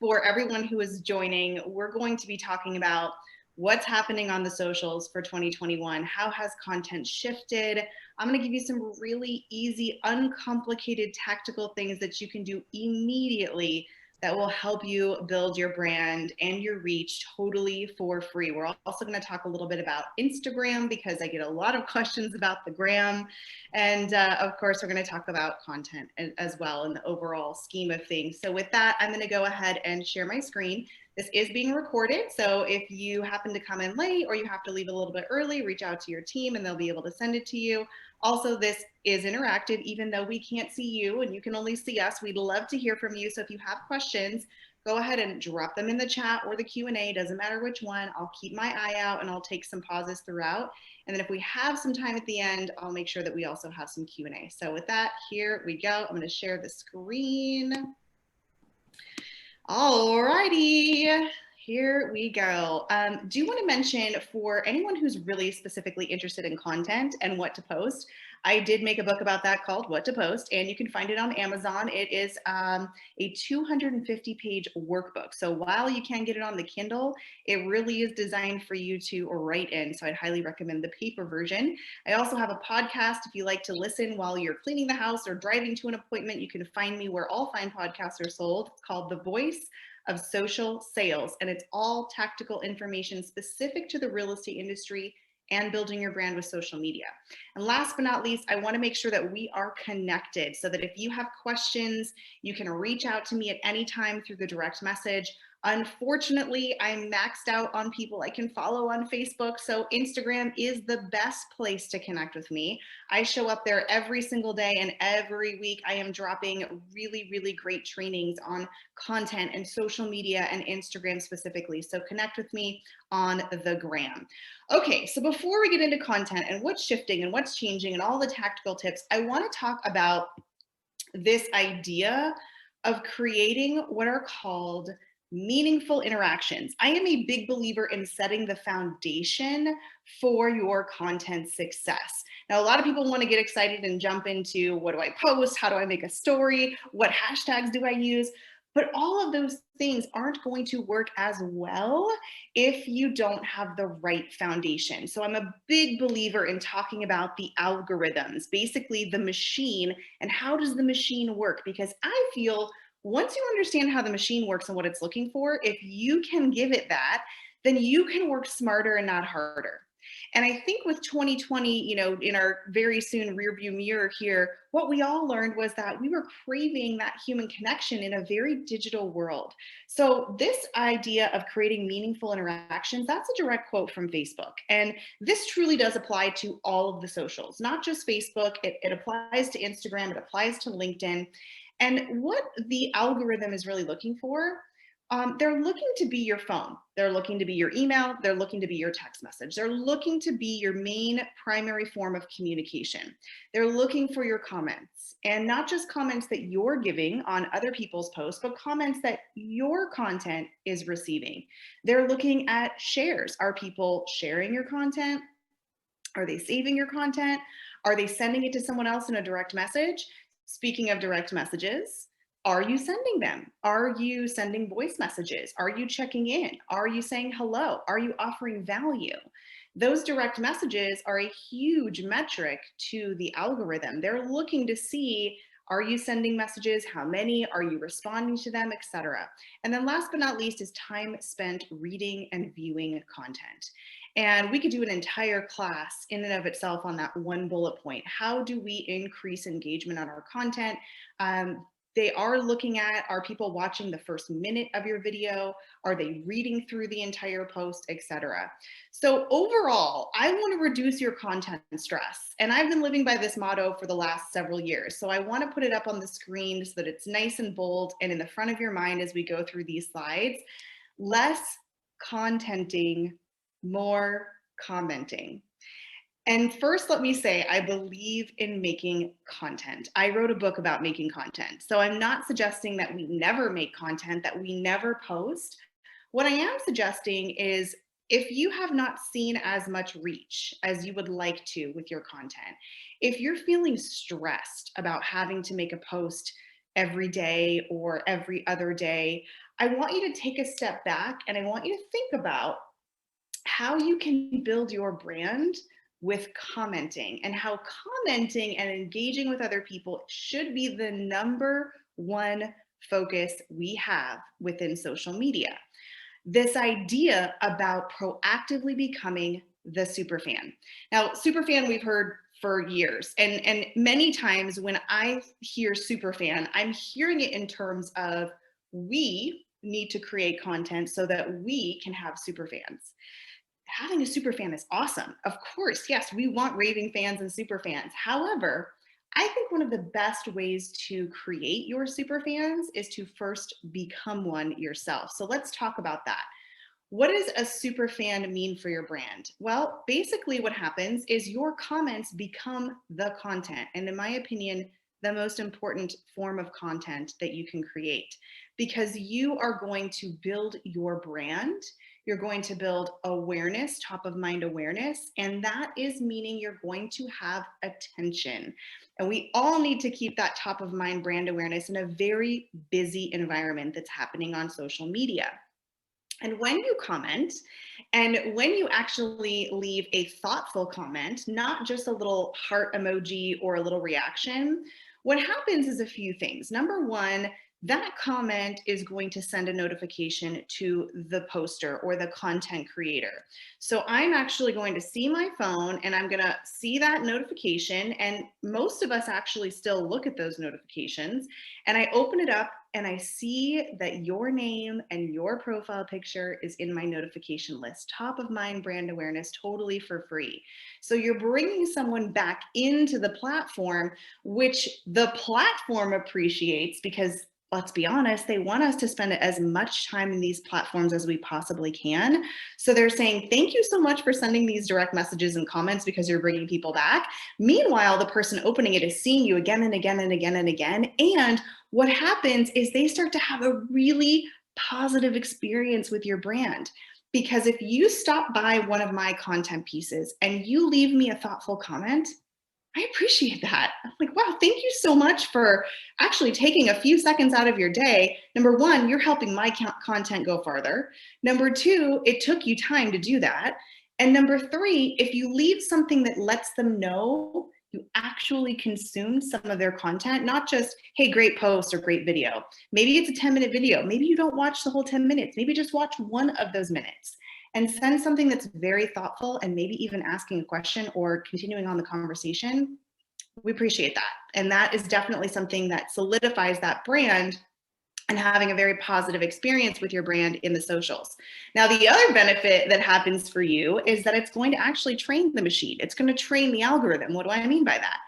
for everyone who is joining, we're going to be talking about what's happening on the socials for 2021. How has content shifted? I'm going to give you some really easy, uncomplicated tactical things that you can do immediately that will help you build your brand and your reach totally for free. We're also going to talk a little bit about Instagram because I get a lot of questions about the gram. And of course, we're going to talk about content as well in the overall scheme of things. So with that, I'm going to go ahead and share my screen. This is being recorded, so if you happen to come in late or you have to leave a little bit early, reach out to your team and they'll be able to send it to you. Also, this is interactive, even though we can't see you and you can only see us. We'd love to hear from you. So if you have questions, go ahead and drop them in the chat or the Q&A, doesn't matter which one. I'll keep my eye out and I'll take some pauses throughout. And then if we have some time at the end, I'll make sure that we also have some Q&A. So with that, here we go. I'm going to share the screen. All righty, here we go. Do want to mention for anyone who's really specifically interested in content and what to post, I did make a book about that called What to Post, and you can find it on Amazon. It is a 250-page workbook. So while you can get it on the Kindle, it really is designed for you to write in. So I'd highly recommend the paper version. I also have a podcast if you like to listen while you're cleaning the house or driving to an appointment. You can find me where all fine podcasts are sold. It's called The Voice of Social Sales, and it's all tactical information specific to the real estate industry and building your brand with social media. And last but not least, I want to make sure that we are connected so that if you have questions, you can reach out to me at any time through the direct message. Unfortunately, I'm maxed out on people I can follow on Facebook, so Instagram is the best place to connect with me. I show up there every single day, and every week I am dropping really, really great trainings on content and social media and Instagram specifically. So connect with me on the gram. Okay, so before we get into content and what's shifting and what's changing and all the tactical tips, I want to talk about this idea of creating what are called meaningful interactions. I am a big believer in setting the foundation for your content success. Now, a lot of people want to get excited and jump into what do I post? How do I make a story? What hashtags do I use? But all of those things aren't going to work as well if you don't have the right foundation. So I'm a big believer in talking about the algorithms, basically the machine, and how does the machine work? Because I feel once you understand how the machine works and what it's looking for, if you can give it that, then you can work smarter and not harder. And I think with 2020, in our very soon rearview mirror here, what we all learned was that we were craving that human connection in a very digital world. So this idea of creating meaningful interactions, that's a direct quote from Facebook. And this truly does apply to all of the socials, not just Facebook. It applies to Instagram, it applies to LinkedIn. And what the algorithm is really looking for, they're looking to be your phone. They're looking to be your email. They're looking to be your text message. They're looking to be your main primary form of communication. They're looking for your comments, and not just comments that you're giving on other people's posts, but comments that your content is receiving. They're looking at shares. Are people sharing your content? Are they saving your content? Are they sending it to someone else in a direct message? Speaking of direct messages, are you sending them? Are you sending voice messages? Are you checking in? Are you saying hello? Are you offering value? Those direct messages are a huge metric to the algorithm. They're looking to see, are you sending messages? How many? Are you responding to them, etc. And then last but not least is time spent reading and viewing content. And we could do an entire class in and of itself on that one bullet point. How do we increase engagement on our content? They are looking at, are people watching the first minute of your video? Are they reading through the entire post, etc.? So overall, I want to reduce your content stress. And I've been living by this motto for the last several years. So I want to put it up on the screen so that it's nice and bold and in the front of your mind as we go through these slides. Less contenting, more commenting. And first, let me say, I believe in making content. I wrote a book about making content. So I'm not suggesting that we never make content, that we never post. What I am suggesting is if you have not seen as much reach as you would like to with your content, if you're feeling stressed about having to make a post every day or every other day, I want you to take a step back and I want you to think about how you can build your brand with commenting, and how commenting and engaging with other people should be the number one focus we have within social media. This idea about proactively becoming the superfan. Now, superfan we've heard for years, and many times when I hear superfan, I'm hearing it in terms of we need to create content so that we can have superfans. Having a super fan is awesome. Of course, yes, we want raving fans and super fans. However, I think one of the best ways to create your super fans is to first become one yourself. So let's talk about that. What does a super fan mean for your brand? Well, basically what happens is your comments become the content. And in my opinion, the most important form of content that you can create, because you are going to build your brand. You're going to build awareness, top of mind awareness, and that is meaning you're going to have attention. And we all need to keep that top of mind brand awareness in a very busy environment that's happening on social media. And when you comment, and when you actually leave a thoughtful comment, not just a little heart emoji or a little reaction, what happens is a few things. Number one, that comment is going to send a notification to the poster or the content creator. So I'm actually going to see my phone and I'm going to see that notification. And most of us actually still look at those notifications. And I open it up and I see that your name and your profile picture is in my notification list. Top of mind brand awareness, totally for free. So you're bringing someone back into the platform, which the platform appreciates, because let's be honest, they want us to spend as much time in these platforms as we possibly can. So they're saying, thank you so much for sending these direct messages and comments because you're bringing people back. Meanwhile, the person opening it is seeing you again and again and again and again. And what happens is they start to have a really positive experience with your brand. Because if you stop by one of my content pieces and you leave me a thoughtful comment, I appreciate that. I'm like, wow, thank you so much for actually taking a few seconds out of your day. Number one, you're helping my content go farther. Number two, it took you time to do that. And number three, if you leave something that lets them know you actually consumed some of their content, not just, hey, great post or great video. Maybe it's a 10-minute video. Maybe you don't watch the whole 10 minutes. Maybe just watch one of those minutes and send something that's very thoughtful and maybe even asking a question or continuing on the conversation. We appreciate that. And that is definitely something that solidifies that brand and having a very positive experience with your brand in the socials. Now, the other benefit that happens for you is that it's going to actually train the machine. It's going to train the algorithm. What do I mean by that?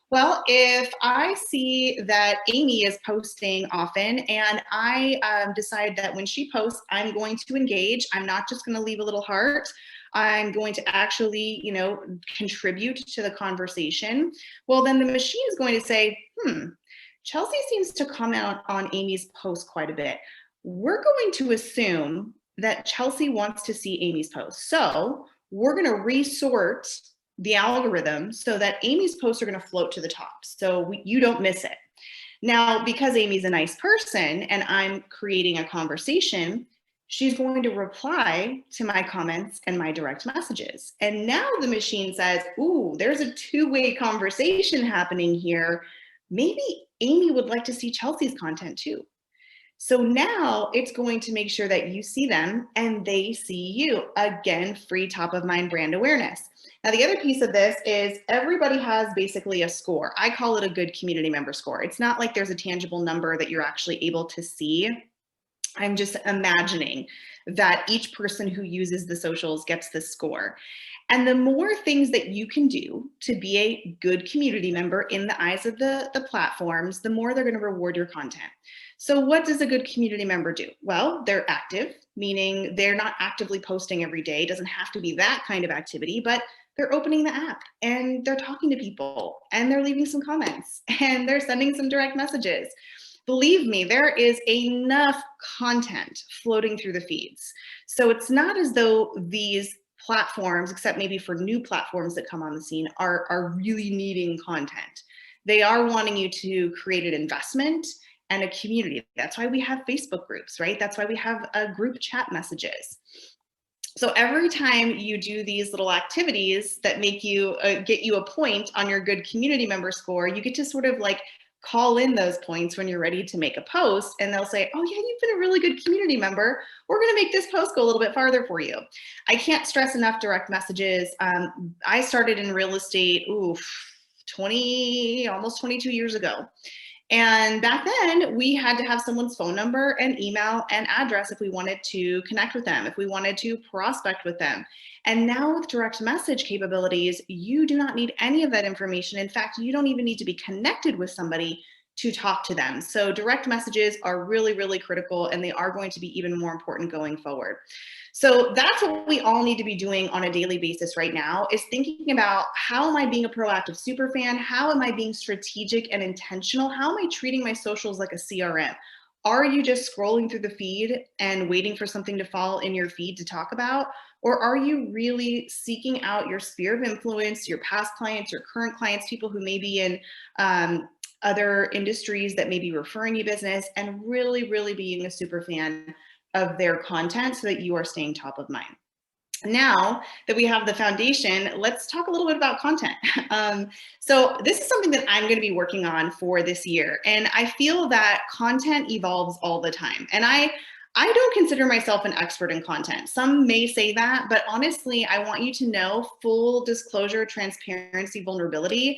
Well, if I see that Amy is posting often and I decide that when she posts, I'm going to engage, I'm not just going to leave a little heart, I'm going to actually, contribute to the conversation. Well, then the machine is going to say, Chelsea seems to comment on Amy's post quite a bit. We're going to assume that Chelsea wants to see Amy's post. So we're going to resort the algorithm so that Amy's posts are going to float to the top. So you don't miss it. Now, because Amy's a nice person and I'm creating a conversation, she's going to reply to my comments and my direct messages. And now the machine says, ooh, there's a two-way conversation happening here. Maybe Amy would like to see Chelsea's content too. So now it's going to make sure that you see them and they see you. Again, free top of mind brand awareness. Now, the other piece of this is everybody has basically a score. I call it a good community member score. It's not like there's a tangible number that you're actually able to see. I'm just imagining that each person who uses the socials gets this score. And the more things that you can do to be a good community member in the eyes of the platforms, the more they're going to reward your content. So what does a good community member do? Well, they're active, meaning they're not actively posting every day. It doesn't have to be that kind of activity, but they're opening the app and they're talking to people and they're leaving some comments and they're sending some direct messages. Believe me, there is enough content floating through the feeds. So it's not as though these platforms, except maybe for new platforms that come on the scene, are really needing content. They are wanting you to create an investment and a community. That's why we have Facebook groups, right? That's why we have group chat messages. So every time you do these little activities that make you get you a point on your good community member score, you get to sort of like call in those points when you're ready to make a post, and they'll say, oh yeah, you've been a really good community member. We're going to make this post go a little bit farther for you. I can't stress enough direct messages. I started in real estate, almost 22 years ago. And back then, we had to have someone's phone number and email and address if we wanted to connect with them, if we wanted to prospect with them. And now with direct message capabilities, you do not need any of that information. In fact, you don't even need to be connected with somebody to talk to them. So direct messages are really, really critical, and they are going to be even more important going forward. So that's what we all need to be doing on a daily basis right now, is thinking about, how am I being a proactive super fan? How am I being strategic and intentional? How am I treating my socials like a CRM? Are you just scrolling through the feed and waiting for something to fall in your feed to talk about? Or are you really seeking out your sphere of influence, your past clients, your current clients, people who may be in other industries that may be referring you business, and really, really being a super fan of their content so that you are staying top of mind? Now that we have the foundation, let's talk a little bit about content. So this is something that I'm going to be working on for this year. And I feel that content evolves all the time. And I don't consider myself an expert in content. Some may say that, but honestly, I want you to know, full disclosure, transparency, vulnerability,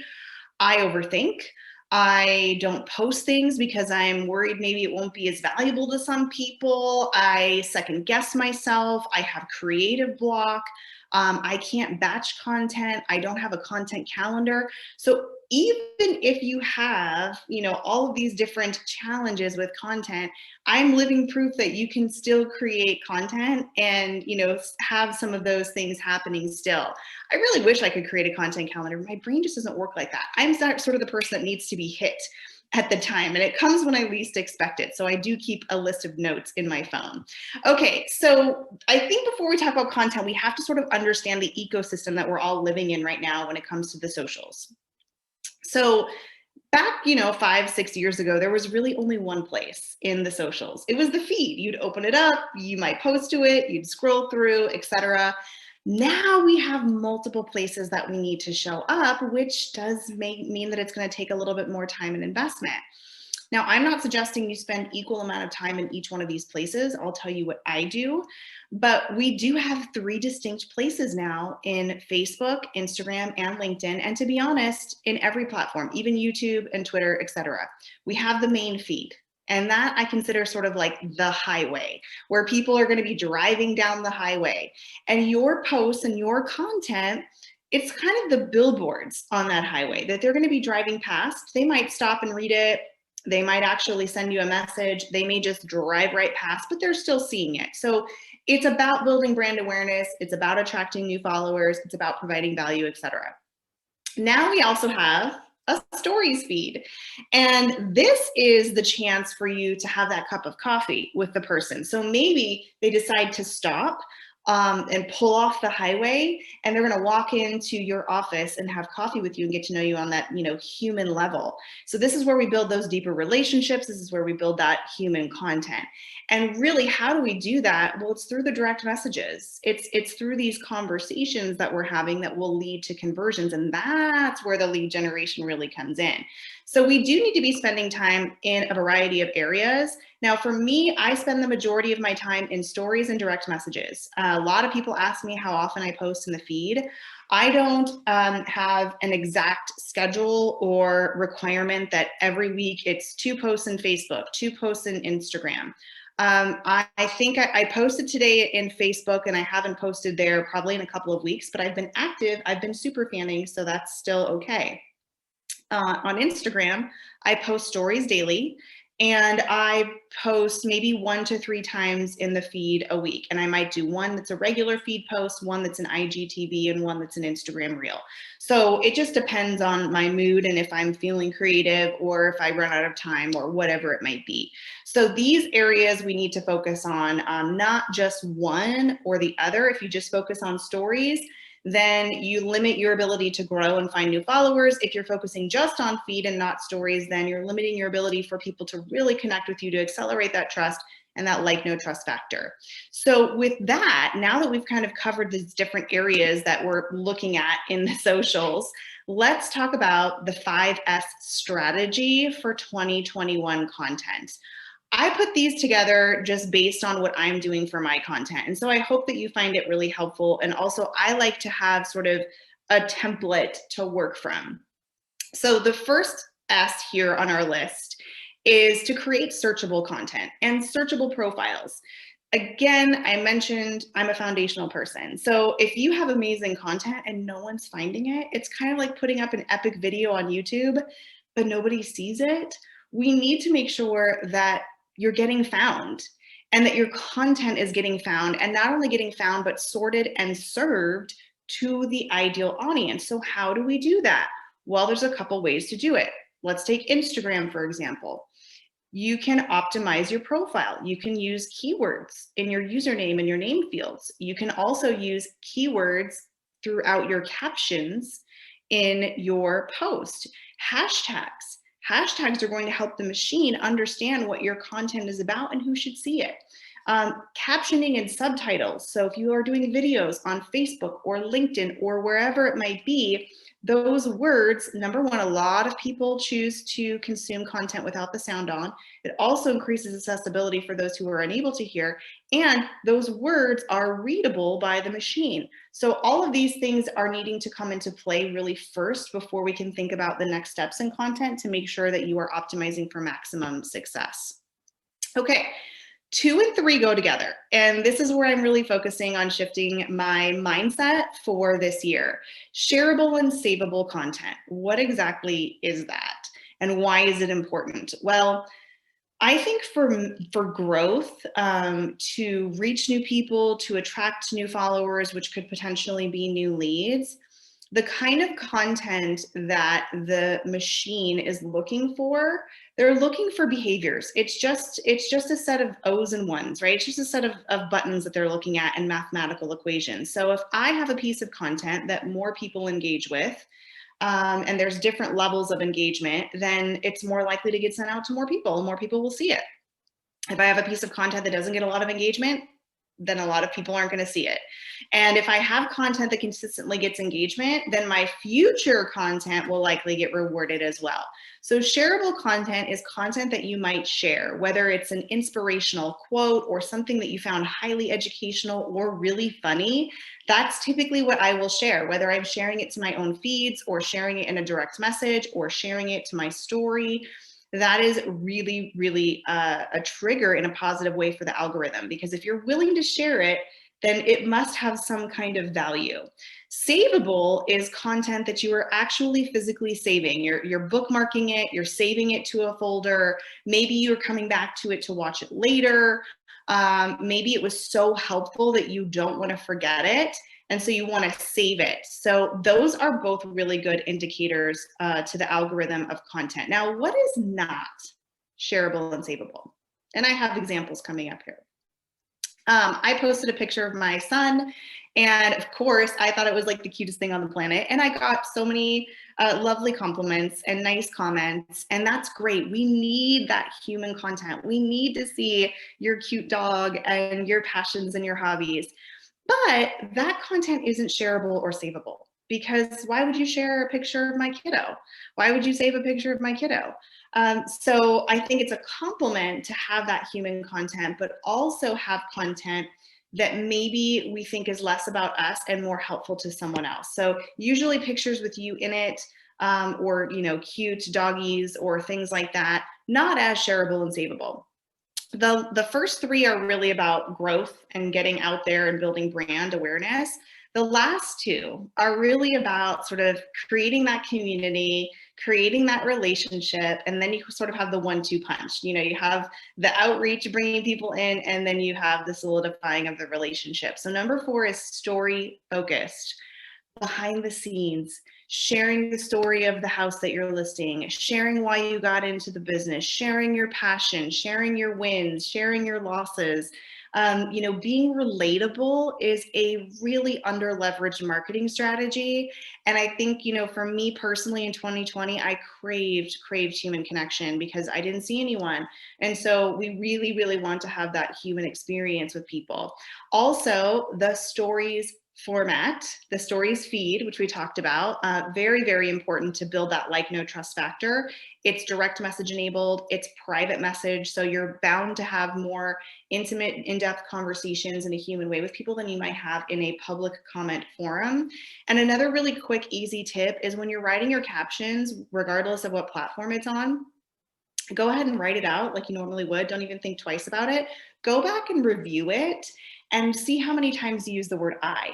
I overthink. I don't post things because I'm worried maybe it won't be as valuable to some people. I second guess myself. I have creative block. I can't batch content. I don't have a content calendar. So even if you have, all of these different challenges with content, I'm living proof that you can still create content and, have some of those things happening still. I really wish I could create a content calendar. My brain just doesn't work like that. I'm sort of the person that needs to be hit at the time, and it comes when I least expect it. So I do keep a list of notes in my phone. Okay, so I think before we talk about content, we have to sort of understand the ecosystem that we're all living in right now when it comes to the socials. So back, 5-6 years ago, there was really only one place in the socials. It was the feed. You'd open it up, you might post to it, you'd scroll through, etc. Now we have multiple places that we need to show up, which does mean that it's going to take a little bit more time and investment. Now, I'm not suggesting you spend equal amount of time in each one of these places. I'll tell you what I do, but we do have 3 distinct places now in Facebook, Instagram, and LinkedIn. And to be honest, in every platform, even YouTube and Twitter, etc. We have the main feed. And that I consider sort of like the highway, where people are going to be driving down the highway. And your posts and your content, it's kind of the billboards on that highway that they're going to be driving past. They might stop and read it. They might actually send you a message. They may just drive right past, but they're still seeing it. So it's about building brand awareness. It's about attracting new followers. It's about providing value, etc. Now we also have a stories feed. And this is the chance for you to have that cup of coffee with the person. So maybe they decide to stop and pull off the highway, and they're going to walk into your office and have coffee with you and get to know you on that, human level. So this is where we build those deeper relationships. This is where we build that human content. And really, how do we do that? Well, it's through the direct messages. It's through these conversations that we're having that will lead to conversions. And that's where the lead generation really comes in. So we do need to be spending time in a variety of areas. Now, for me, I spend the majority of my time in stories and direct messages. A lot of people ask me how often I post in the feed. I don't have an exact schedule or requirement that every week it's 2 posts in Facebook, 2 posts in Instagram. I think I posted today in Facebook, and I haven't posted there probably in a couple of weeks, but I've been active. I've been super fanning, so that's still okay. On Instagram, I post stories daily, and I post maybe 1 to 3 times in the feed a week. And I might do one that's a regular feed post, one that's an IGTV, and one that's an Instagram reel. So it just depends on my mood and if I'm feeling creative or if I run out of time or whatever it might be. So these areas we need to focus on, not just one or the other. If you just focus on stories, then you limit your ability to grow and find new followers. If you're focusing just on feed and not stories, then you're limiting your ability for people to really connect with you, to accelerate that trust and that like, no trust factor. So with that, now that we've kind of covered these different areas that we're looking at in the socials, let's talk about the 5S strategy for 2021 content. I put these together just based on what I'm doing for my content. And so I hope that you find it really helpful. And also I like to have sort of a template to work from. So the first S here on our list is to create searchable content and searchable profiles. Again, I mentioned I'm a foundational person. So if you have amazing content and no one's finding it, it's kind of like putting up an epic video on YouTube, but nobody sees it. We need to make sure that you're getting found and that your content is getting found, and not only getting found, but sorted and served to the ideal audience. So how do we do that? Well, there's a couple ways to do it. Let's take Instagram, for example. You can optimize your profile. You can use keywords in your username and your name fields. You can also use keywords throughout your captions in your post. Hashtags. Hashtags are going to help the machine understand what your content is about and who should see it. Captioning and subtitles. So if you are doing videos on Facebook or LinkedIn or wherever it might be, those words, number one, a lot of people choose to consume content without the sound on. It also increases accessibility for those who are unable to hear, and those words are readable by the machine. So all of these things are needing to come into play really first before we can think about the next steps in content to make sure that you are optimizing for maximum success. Okay. 2 and 3 go together. And this is where I'm really focusing on shifting my mindset for this year. Shareable and savable content. What exactly is that? And why is it important? Well, I think for growth, to reach new people, to attract new followers, which could potentially be new leads, the kind of content that the machine is looking for, they're looking for behaviors. It's just a set of O's and ones, right? It's just a set of buttons that they're looking at and mathematical equations. So if I have a piece of content that more people engage with, and there's different levels of engagement, then it's more likely to get sent out to more people, and more people will see it. If I have a piece of content that doesn't get a lot of engagement, then a lot of people aren't going to see it. And if I have content that consistently gets engagement, then my future content will likely get rewarded as well. So shareable content is content that you might share, whether it's an inspirational quote or something that you found highly educational or really funny. That's typically what I will share, whether I'm sharing it to my own feeds or sharing it in a direct message or sharing it to my story. That is really, really a trigger in a positive way for the algorithm, because if you're willing to share it, then it must have some kind of value. Savable is content that you are actually physically saving. You're bookmarking it, you're saving it to a folder. Maybe you're coming back to it to watch it later. Maybe it was so helpful that you don't want to forget it, and so you want to save it. So those are both really good indicators to the algorithm of content. Now, what is not shareable and savable? And I have examples coming up here. I posted a picture of my son, and of course, I thought it was like the cutest thing on the planet. And I got so many lovely compliments and nice comments, and that's great. We need that human content. We need to see your cute dog and your passions and your hobbies. But that content isn't shareable or savable, because why would you share a picture of my kiddo? Why would you save a picture of my kiddo? So I think it's a compliment to have that human content, but also have content that maybe we think is less about us and more helpful to someone else. So usually pictures with you in it, or cute doggies or things like that, not as shareable and savable. The first 3 are really about growth and getting out there and building brand awareness. The last 2 are really about sort of creating that community, creating that relationship, and then you sort of have the 1-2 punch. You have the outreach, bringing people in, and then you have the solidifying of the relationship. So number 4 is story focused. Behind the scenes, sharing the story of the house that you're listing, sharing why you got into the business, sharing your passion, sharing your wins, sharing your losses. Being relatable is a really under leveraged marketing strategy. And I think, for me personally in 2020, I craved human connection because I didn't see anyone. And so we really, really want to have that human experience with people. Also, the stories format, the stories feed, which we talked about, very, very important to build that like, no trust factor. It's direct message enabled, it's private message. So you're bound to have more intimate, in-depth conversations in a human way with people than you might have in a public comment forum. And another really quick, easy tip is when you're writing your captions, regardless of what platform it's on, go ahead and write it out like you normally would. Don't even think twice about it. Go back and review it and see how many times you use the word I.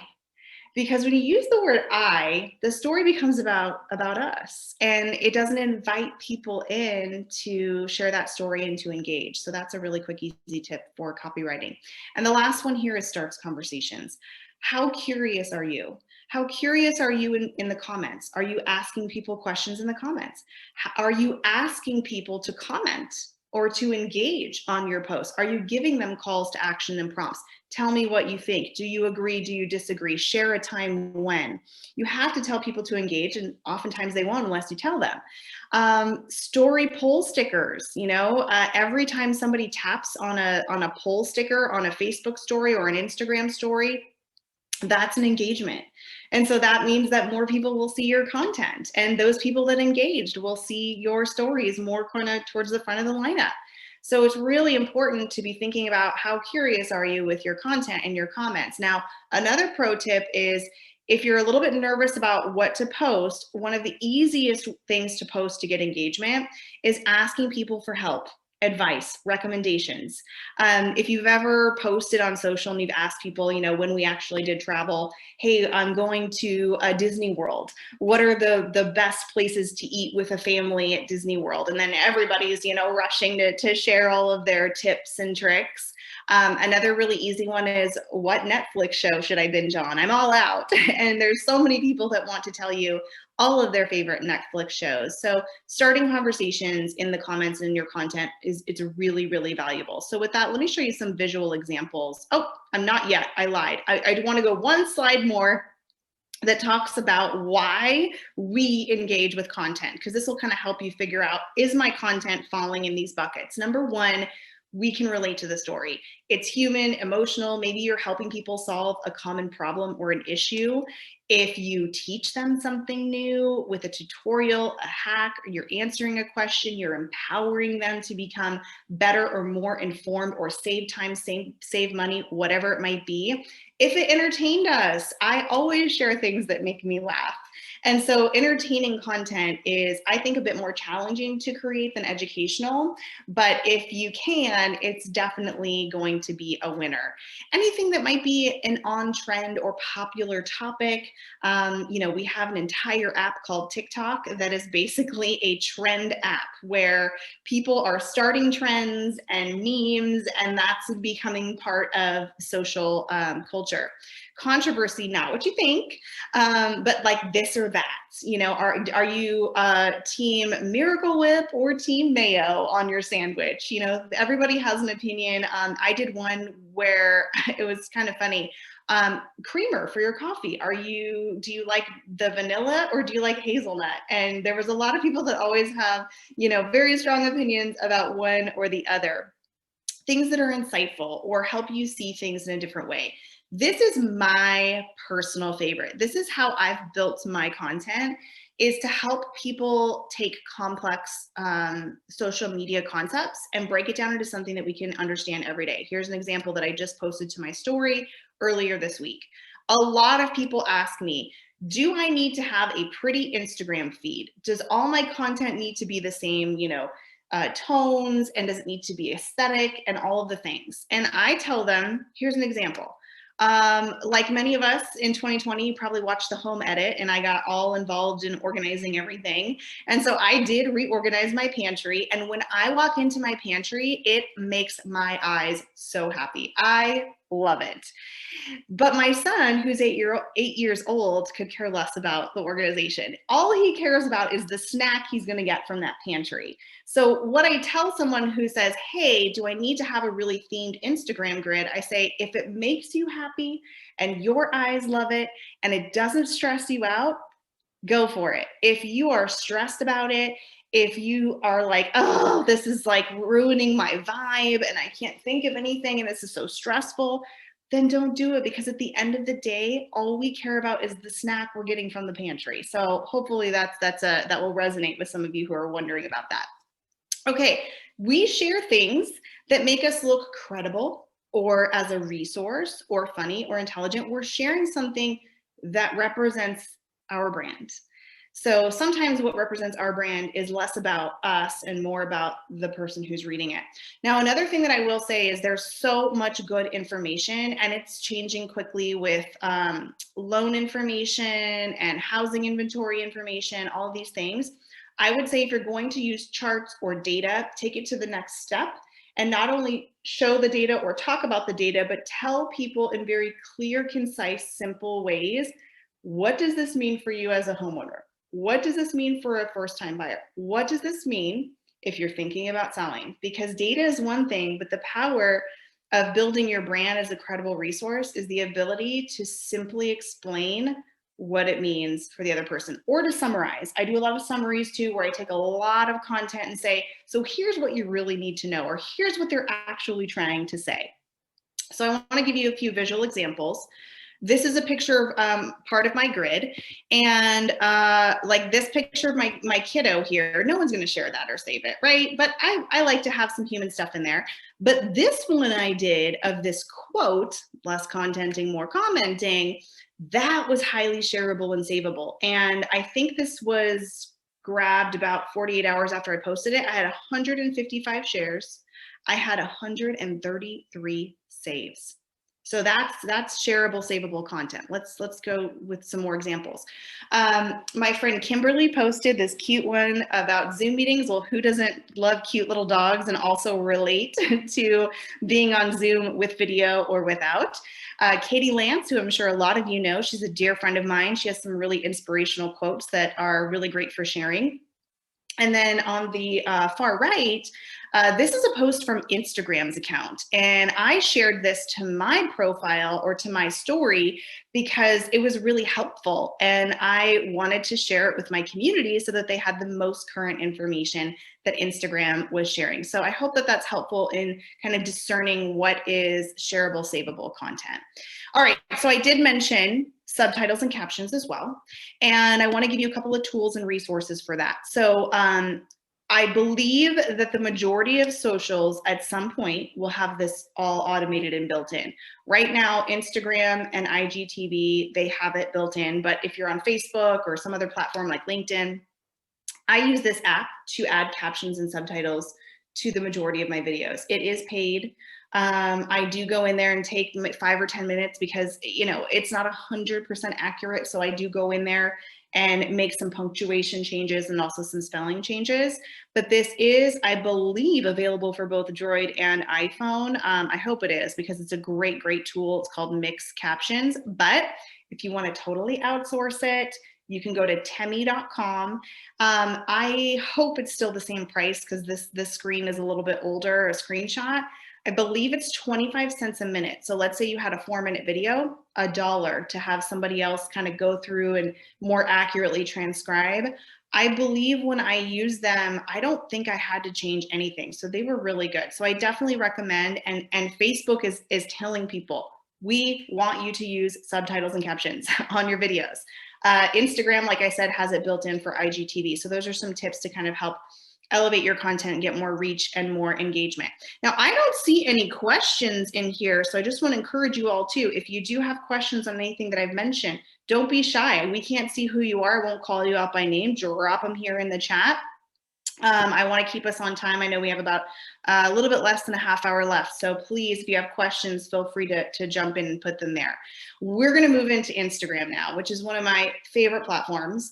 Because when you use the word I, the story becomes about us, and it doesn't invite people in to share that story and to engage. So that's a really quick, easy tip for copywriting. And the last one here is starts conversations. How curious are you? How curious are you in the comments? Are you asking people questions in the comments? Are you asking people to comment or to engage on your posts? Are you giving them calls to action and prompts? Tell me what you think. Do you agree? Do you disagree? Share a time when. You have to tell people to engage, and oftentimes they won't unless you tell them. Story poll stickers. Every time somebody taps on a poll sticker on a Facebook story or an Instagram story, that's an engagement. And so that means that more people will see your content, and those people that engaged will see your stories more kind of towards the front of the lineup. So it's really important to be thinking about how curious are you with your content and your comments. Now, another pro tip is if you're a little bit nervous about what to post, one of the easiest things to post to get engagement is asking people for help, advice, recommendations. If you've ever posted on social and you've asked people, when we actually did travel, hey, I'm going to Disney World. What are the best places to eat with a family at Disney World? And then everybody's, rushing to share all of their tips and tricks. Another really easy one is, what Netflix show should I binge on? I'm all out. And there's so many people that want to tell you all of their favorite Netflix shows. So starting conversations in the comments in your content it's really, really valuable. So with that, let me show you some visual examples. Oh, I'm not yet. I lied. I want to go one slide more that talks about why we engage with content, because this will kind of help you figure out, is my content falling in these buckets? Number one, we can relate to the story. It's human, emotional. Maybe you're helping people solve a common problem or an issue. If you teach them something new with a tutorial, a hack, or you're answering a question, you're empowering them to become better or more informed or save time, save money, whatever it might be. If it entertained us, I always share things that make me laugh. And so entertaining content is, I think, a bit more challenging to create than educational, but if you can, it's definitely going to be a winner. Anything that might be an on-trend or popular topic, we have an entire app called TikTok that is basically a trend app where people are starting trends and memes, and that's becoming part of social culture. Controversy, not what you think, but like this or that. Are you team Miracle Whip or team mayo on your sandwich? Everybody has an opinion. I did one where it was kind of funny. Creamer for your coffee. Do you like the vanilla or do you like hazelnut? And there was a lot of people that always have, very strong opinions about one or the other. Things that are insightful or help you see things in a different way. This is my personal favorite. This is how I've built my content, is to help people take complex social media concepts and break it down into something that we can understand every day. Here's an example that I just posted to my story earlier this week. A lot of people ask me, do I need to have a pretty Instagram feed? Does all my content need to be the same, tones, and does it need to be aesthetic and all of the things? And I tell them, here's an example. Like many of us in 2020, you probably watched the home edit, and I got all involved in organizing everything. And so I did reorganize my pantry. And when I walk into my pantry, it makes my eyes so happy. I love it. But my son, who's 8 years old, could care less about the organization. All he cares about is the snack he's going to get from that pantry. So what I tell someone who says, hey, do I need to have a really themed Instagram grid? I say, if it makes you happy and your eyes love it and it doesn't stress you out, go for it. If you are stressed about it, if you are like, oh, this is like ruining my vibe and I can't think of anything and this is so stressful, then don't do it, because at the end of the day, all we care about is the snack we're getting from the pantry. So hopefully that will resonate with some of you who are wondering about that. Okay, we share things that make us look credible or as a resource or funny or intelligent. We're sharing something that represents our brand. So sometimes what represents our brand is less about us and more about the person who's reading it. Now, another thing that I will say is there's so much good information, and it's changing quickly with loan information and housing inventory information, all of these things. I would say if you're going to use charts or data, take it to the next step and not only show the data or talk about the data, but tell people in very clear, concise, simple ways, what does this mean for you as a homeowner? What does this mean for a first-time buyer? What does this mean if you're thinking about selling? Because data is one thing, but the power of building your brand as a credible resource is the ability to simply explain what it means for the other person, or to summarize. I do a lot of summaries too, where I take a lot of content and say, so here's what you really need to know, or here's what they're actually trying to say. So I want to give you a few visual examples. This is a picture of part of my grid, and like this picture of my kiddo here, no one's going to share that or save it, right? But I like to have some human stuff in there. But this one I did of this quote, less contenting, more commenting, that was highly shareable and savable. And I think this was grabbed about 48 hours after I posted it. I had 155 shares. I had 133 saves. So that's shareable, savable content. Let's go with some more examples. My friend Kimberly posted this cute one about Zoom meetings. Well, who doesn't love cute little dogs and also relate to being on Zoom with video or without? Katie Lance, who I'm sure a lot of you know, she's a dear friend of mine. She has some really inspirational quotes that are really great for sharing. And then on the far right, this is a post from Instagram's account. And I shared this to my profile or to my story because it was really helpful. And I wanted to share it with my community so that they had the most current information that Instagram was sharing. So I hope that that's helpful in kind of discerning what is shareable, savable content. All right, so I did mention subtitles and captions as well. And I want to give you a couple of tools and resources for that. So I believe that the majority of socials at some point will have this all automated and built in. Right now, Instagram and IGTV, they have it built in. But if you're on Facebook or some other platform like LinkedIn, I use this app to add captions and subtitles to the majority of my videos. It is paid. I do go in there and take 5 or 10 minutes because, you know, it's not 100% accurate. So I do go in there and make some punctuation changes and also some spelling changes. But this is, I believe, available for both Droid and iPhone. I hope it is, because it's a great, great tool. It's called Mix Captions. But if you want to totally outsource it, you can go to temi.com. I hope it's still the same price because this screen is a little bit older, a screenshot. I believe it's 25 cents a minute. So let's say you had a 4-minute video, $1 to have somebody else kind of go through and more accurately transcribe. I believe when I use them, I don't think I had to change anything. So they were really good. So I definitely recommend, and Facebook is telling people, we want you to use subtitles and captions on your videos. Instagram, like I said, has it built in for IGTV. So those are some tips to kind of help elevate your content and get more reach and more engagement. Now, I don't see any questions in here, so I just want to encourage you all too. If you do have questions on anything that I've mentioned, don't be shy. We can't see who you are. I won't call you out by name. Drop them here in the chat. I want to keep us on time. I know we have about a little bit less than a half hour left. So please, if you have questions, feel free to jump in and put them there. We're going to move into Instagram now, which is one of my favorite platforms.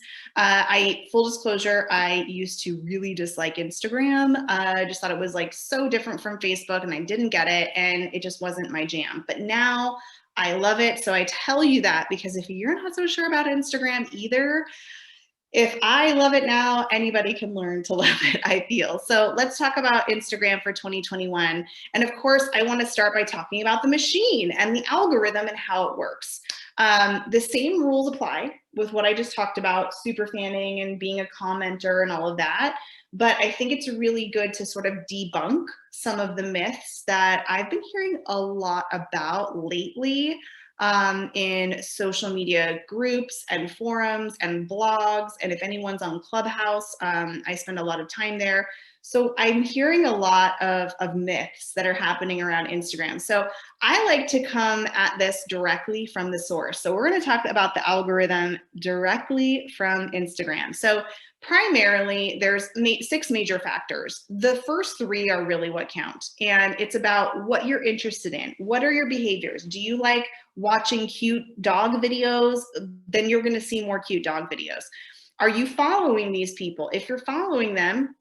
Full disclosure, I used to really dislike Instagram. I just thought it was like so different from Facebook and I didn't get it and it just wasn't my jam. But now I love it. So I tell you that because if you're not so sure about Instagram either, if I love it now, anybody can learn to love it, I feel. So let's talk about Instagram for 2021. And of course, I want to start by talking about the machine and the algorithm and how it works. The same rules apply with what I just talked about, super fanning and being a commenter and all of that. But I think it's really good to sort of debunk some of the myths that I've been hearing a lot about lately in social media groups and forums and blogs. And if anyone's on Clubhouse, I spend a lot of time there. So I'm hearing a lot of myths that are happening around Instagram. So I like to come at this directly from the source. So we're going to talk about the algorithm directly from Instagram. So primarily, there's 6 major factors. The first 3 are really what count. And it's about what you're interested in. What are your behaviors? Do you like watching cute dog videos? Then you're going to see more cute dog videos. Are you following these people? If you're following them,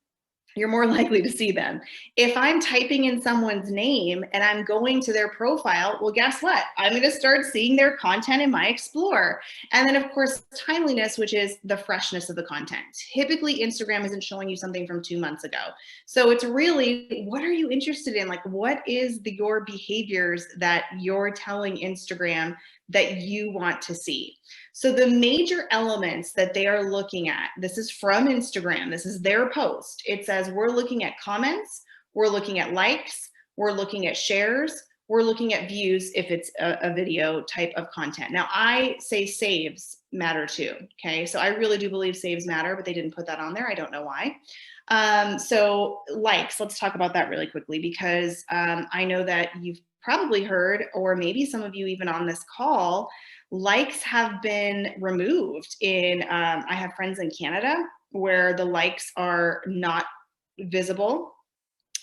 you're more likely to see them. If I'm typing in someone's name and I'm going to their profile, well, guess what? I'm going to start seeing their content in my Explore. And then, of course, timeliness, which is the freshness of the content. Typically, Instagram isn't showing you something from 2 months ago. So it's really, what are you interested in? Like, what is your behaviors that you're telling Instagram that you want to see? So the major elements that they are looking at, this is from Instagram, this is their post. It says we're looking at comments, we're looking at likes, we're looking at shares, we're looking at views if it's a video type of content. Now I say saves matter too, okay? So I really do believe saves matter, but they didn't put that on there. I don't know why. So likes, let's talk about that really quickly because I know that you've probably heard, or maybe some of you even on this call, likes have been removed in, I have friends in Canada where the likes are not visible.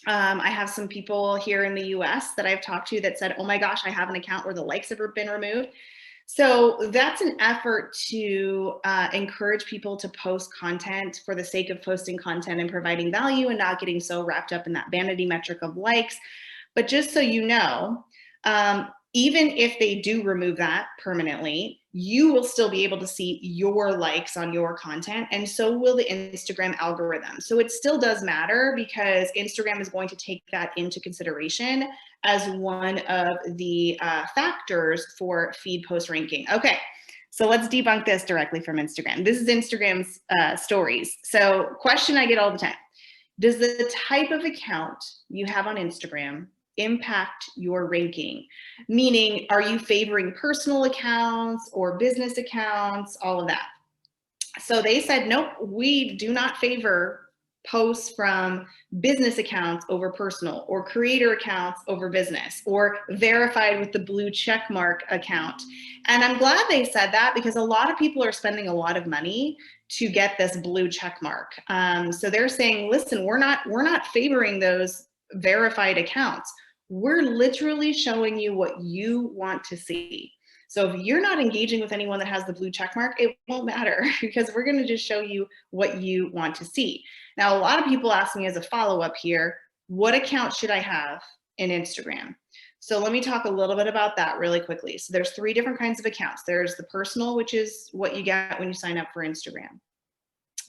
I have some people here in the US that I've talked to that said, oh my gosh, I have an account where the likes have been removed. So that's an effort to encourage people to post content for the sake of posting content and providing value and not getting so wrapped up in that vanity metric of likes. But just so you know, even if they do remove that permanently, you will still be able to see your likes on your content, and so will the Instagram algorithm. So it still does matter because Instagram is going to take that into consideration as one of the factors for feed post ranking. Okay, so let's debunk this directly from Instagram. This is Instagram's stories. So question I get all the time: does the type of account you have on Instagram impact your ranking? Meaning, are you favoring personal accounts or business accounts, all of that? So they said, nope, we do not favor posts from business accounts over personal, or creator accounts over business, or verified with the blue check mark account. And I'm glad they said that because a lot of people are spending a lot of money to get this blue check mark. So they're saying, listen, we're not favoring those verified accounts. We're literally showing you what you want to see. So if you're not engaging with anyone that has the blue check mark, it won't matter because we're going to just show you what you want to see. Now, a lot of people ask me as a follow-up here, what account should I have in Instagram? So let me talk a little bit about that really quickly. So there's 3 different kinds of accounts. There's the personal, which is what you get when you sign up for Instagram.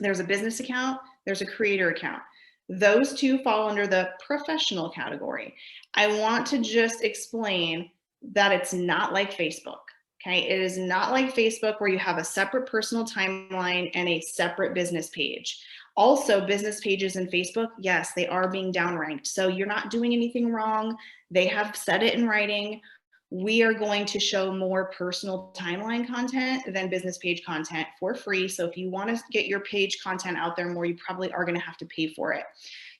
There's a business account, there's a creator account. Those 2 fall under the professional category. I want to just explain that it's not like Facebook. Okay, it is not like Facebook where you have a separate personal timeline and a separate business page. Also, business pages in Facebook, yes, they are being downranked. So you're not doing anything wrong. They have said it in writing. We are going to show more personal timeline content than business page content for free. So if you want to get your page content out there more, you probably are going to have to pay for it.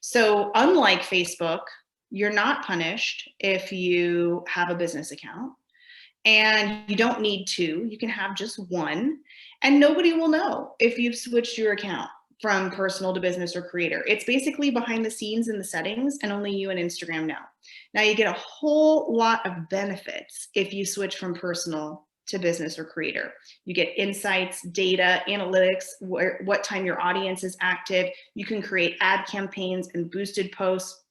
So unlike Facebook, you're not punished if you have a business account. And you don't need 2, you can have just 1, and nobody will know if you've switched your account from personal to business or creator. It's basically behind the scenes in the settings, and only you and Instagram know. Now you get a whole lot of benefits if you switch from personal to business or creator. You get insights, data, analytics, what time your audience is active. You can create ad campaigns and boosted posts.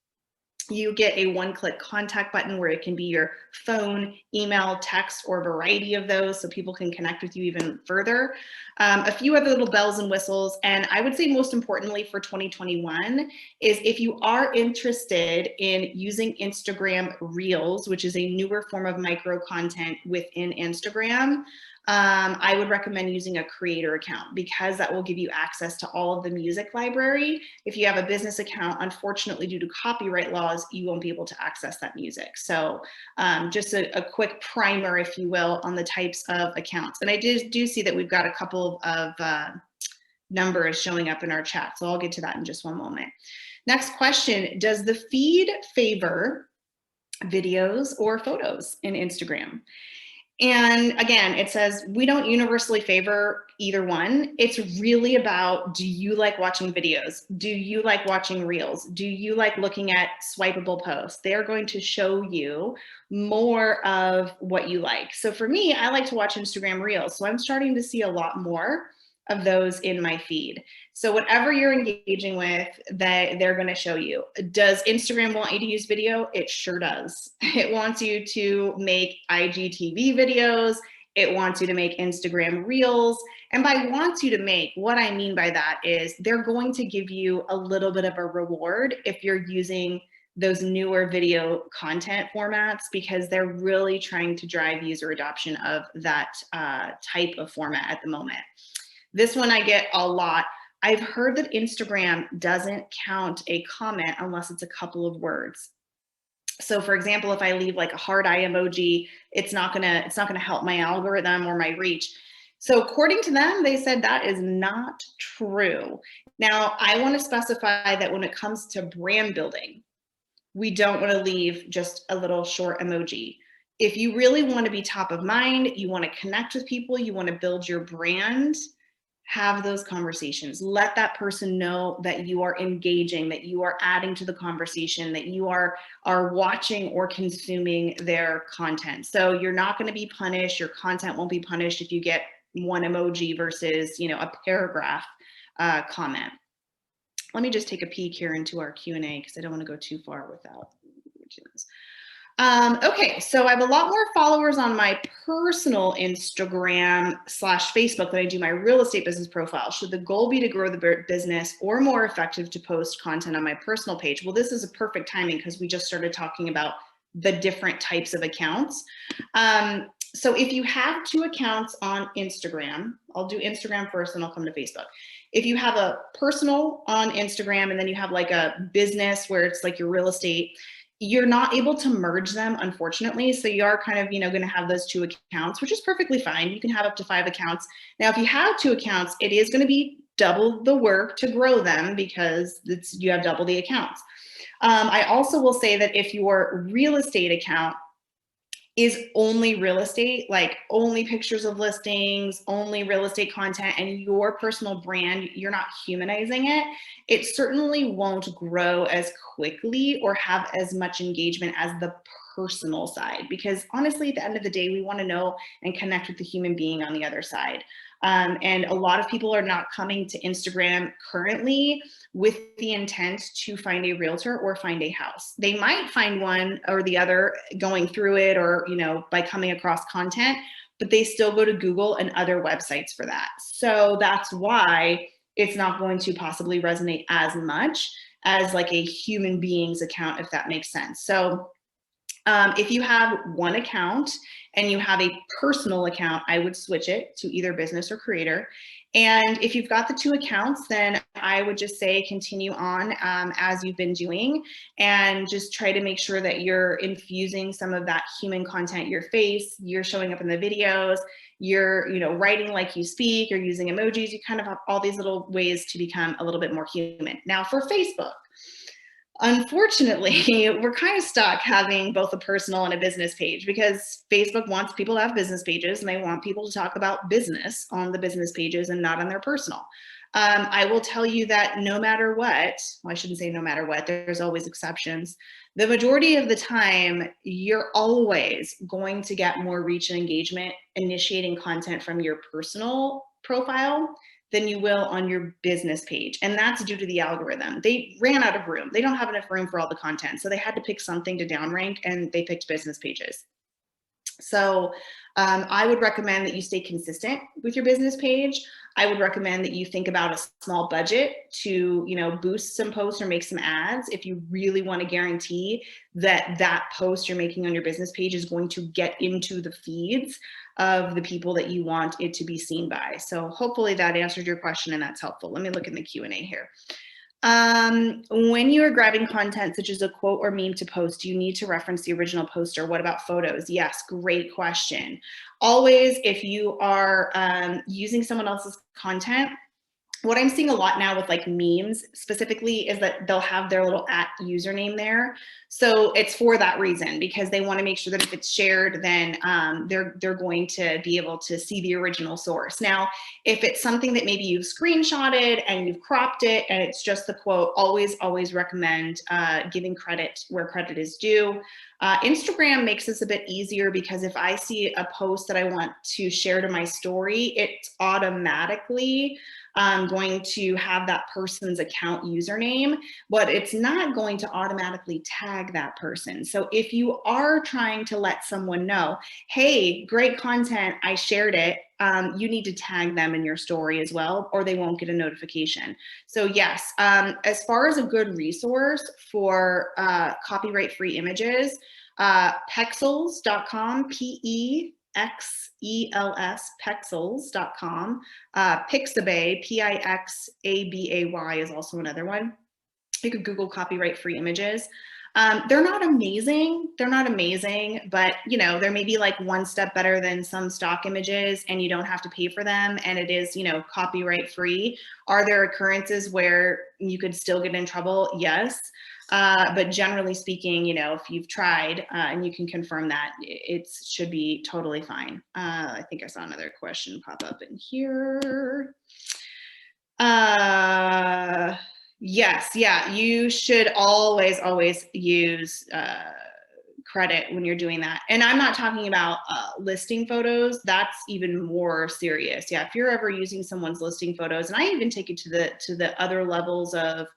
You get a one-click contact button where it can be your phone, email, text, or a variety of those so people can connect with you even further. A few other little bells and whistles, and I would say most importantly for 2021 is if you are interested in using Instagram Reels, which is a newer form of micro content within Instagram, I would recommend using a creator account because that will give you access to all of the music library. If you have a business account, unfortunately, due to copyright laws, you won't be able to access that music. So just a quick primer, if you will, on the types of accounts. And I do see that we've got a couple of numbers showing up in our chat. So I'll get to that in just one moment. Next question, does the feed favor videos or photos in Instagram? And again, it says we don't universally favor either one. It's really about, do you like watching videos? Do you like watching reels? Do you like looking at swipeable posts? They're going to show you more of what you like. So for me, I like to watch Instagram reels. So I'm starting to see a lot more of those in my feed. So whatever you're engaging with, that they're going to show you. Does Instagram want you to use video? It sure does. It wants you to make IGTV videos. It wants you to make Instagram reels. And by wants you to make, what I mean by that is they're going to give you a little bit of a reward if you're using those newer video content formats, because they're really trying to drive user adoption of that type of format at the moment. This one I get a lot. I've heard that Instagram doesn't count a comment unless it's a couple of words. So for example, if I leave like a heart eye emoji, it's not gonna help my algorithm or my reach. So according to them, they said that is not true. Now, I want to specify that when it comes to brand building, we don't want to leave just a little short emoji. If you really want to be top of mind, you want to connect with people, you want to build your brand, have those conversations. Let that person know that you are engaging, that you are adding to the conversation, that you are watching or consuming their content. So you're not going to be punished. Your content won't be punished if you get one emoji versus, you know, a paragraph comment. Let me just take a peek here into our Q&A because I don't want to go too far without this. Okay, so I have a lot more followers on my personal Instagram / Facebook than I do my real estate business profile. Should the goal be to grow the business or more effective to post content on my personal page? Well, this is a perfect timing because we just started talking about the different types of accounts. So if you have 2 accounts on Instagram, I'll do Instagram first and I'll come to Facebook. If you have a personal on Instagram and then you have like a business where it's like your real estate, you're not able to merge them, unfortunately. So you are kind of, going to have those 2 accounts, which is perfectly fine. You can have up to 5 accounts. Now, if you have 2 accounts, it is going to be double the work to grow them because you have double the accounts. I also will say that if your real estate account is only real estate, like only pictures of listings, only real estate content, and your personal brand, you're not humanizing it, it certainly won't grow as quickly or have as much engagement as the personal side. Because honestly, at the end of the day, we want to know and connect with the human being on the other side. And a lot of people are not coming to Instagram currently with the intent to find a realtor or find a house. They might find one or the other going through it or, by coming across content, but they still go to Google and other websites for that. So that's why it's not going to possibly resonate as much as like a human being's account, if that makes sense. So if you have one account and you have a personal account, I would switch it to either business or creator. And if you've got the 2 accounts, then I would just say continue on as you've been doing and just try to make sure that you're infusing some of that human content, your face, you're showing up in the videos, you're writing like you speak, you're using emojis, you kind of have all these little ways to become a little bit more human. Now for Facebook, unfortunately, we're kind of stuck having both a personal and a business page because Facebook wants people to have business pages and they want people to talk about business on the business pages and not on their personal. I will tell you that no matter what, well, I shouldn't say no matter what, there's always exceptions. The majority of the time, you're always going to get more reach and engagement initiating content from your personal profile than you will on your business page. And that's due to the algorithm. They ran out of room. They don't have enough room for all the content. So they had to pick something to downrank, and they picked business pages. So I would recommend that you stay consistent with your business page. I would recommend that you think about a small budget to, boost some posts or make some ads if you really want to guarantee that that post you're making on your business page is going to get into the feeds of the people that you want it to be seen by. So hopefully that answered your question and that's helpful. Let me look in the Q&A here. When you are grabbing content such as a quote or meme to post, do you need to reference the original poster? What about photos? Yes, great question. Always, if you are using someone else's content, what I'm seeing a lot now with like memes specifically is that they'll have their little @ username there. So it's for that reason, because they want to make sure that if it's shared, then they're going to be able to see the original source. Now, if it's something that maybe you've screenshotted and you've cropped it and it's just the quote, always recommend giving credit where credit is due. Instagram makes this a bit easier because if I see a post that I want to share to my story, it's automatically going to have that person's account username, but it's not going to automatically tag that person. So if you are trying to let someone know, hey, great content, I shared it, you need to tag them in your story as well, or they won't get a notification. So yes, as far as a good resource for copyright-free images, Pexels.com, P-E-X-E-L-S, Pexels.com. Pixabay, P-I-X-A-B-A-Y is also another one. You could Google copyright-free images. They're not amazing, but they're maybe like one step better than some stock images, and you don't have to pay for them, and it is, copyright free. Are there occurrences where you could still get in trouble? Yes. But generally speaking, if you've tried and you can confirm that, it should be totally fine. I think I saw another question pop up in here. Yes, yeah, you should always use credit when you're doing that. And I'm not talking about listing photos. That's even more serious. Yeah, if you're ever using someone's listing photos, and I even take it to the other levels of,